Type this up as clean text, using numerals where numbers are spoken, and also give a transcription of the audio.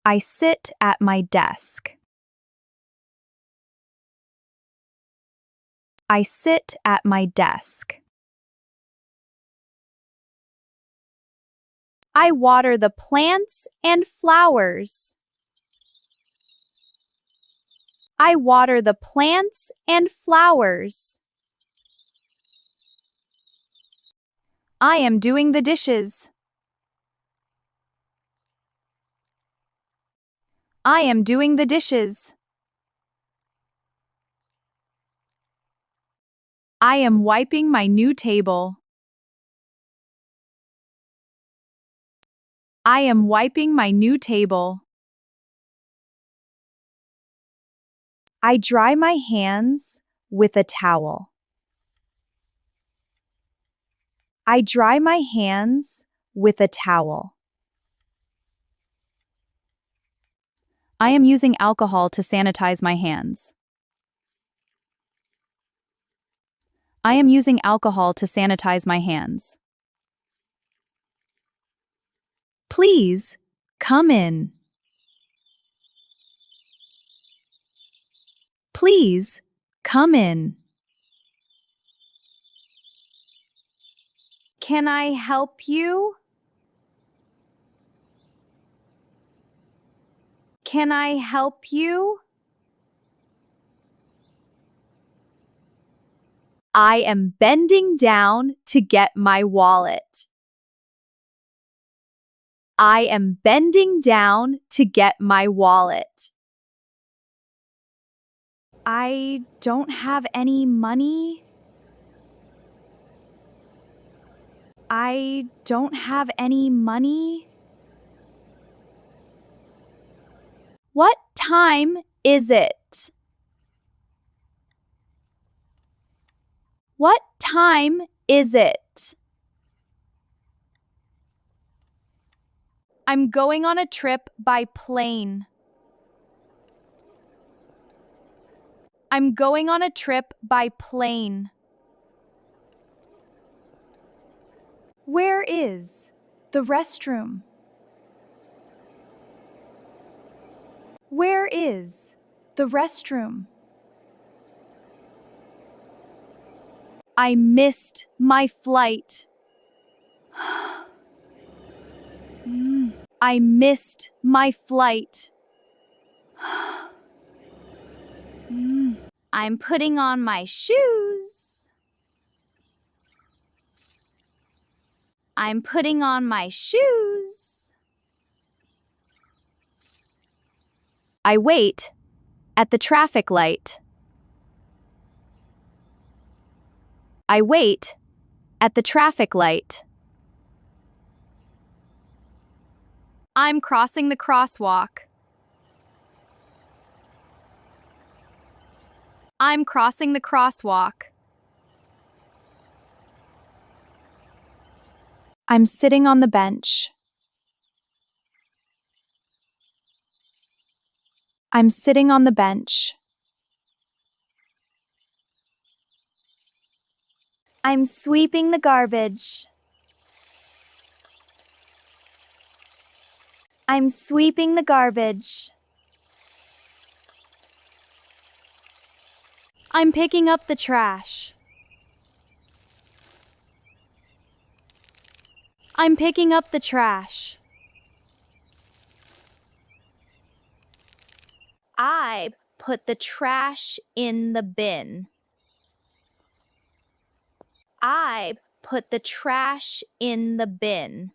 I sit at my desk. I sit at my desk. I water the plants and flowers. I water the plants and flowers. I am doing the dishes. I am doing the dishes. I am wiping my new table. I am wiping my new table. I dry my hands with a towel. I dry my hands with a towel. I am using alcohol to sanitize my hands. I am using alcohol to sanitize my hands. Please, come in. Please, come in. Can I help you? Can I help you? I am bending down to get my wallet. I am bending down to get my wallet. I don't have any money. I don't have any money. What time is it? What time is it? I'm going on a trip by plane. I'm going on a trip by plane. Where is the restroom? Where is the restroom? I missed my flight. I missed my flight. I'm putting on my shoes. I'm putting on my shoes. I wait at the traffic light. I wait at the traffic light. I'm crossing the crosswalk. I'm crossing the crosswalk. I'm sitting on the bench. I'm sitting on the bench. I'm sweeping the garbage. I'm sweeping the garbage. I'm picking up the trash. I'm picking up the trash. I put the trash in the bin. I put the trash in the bin.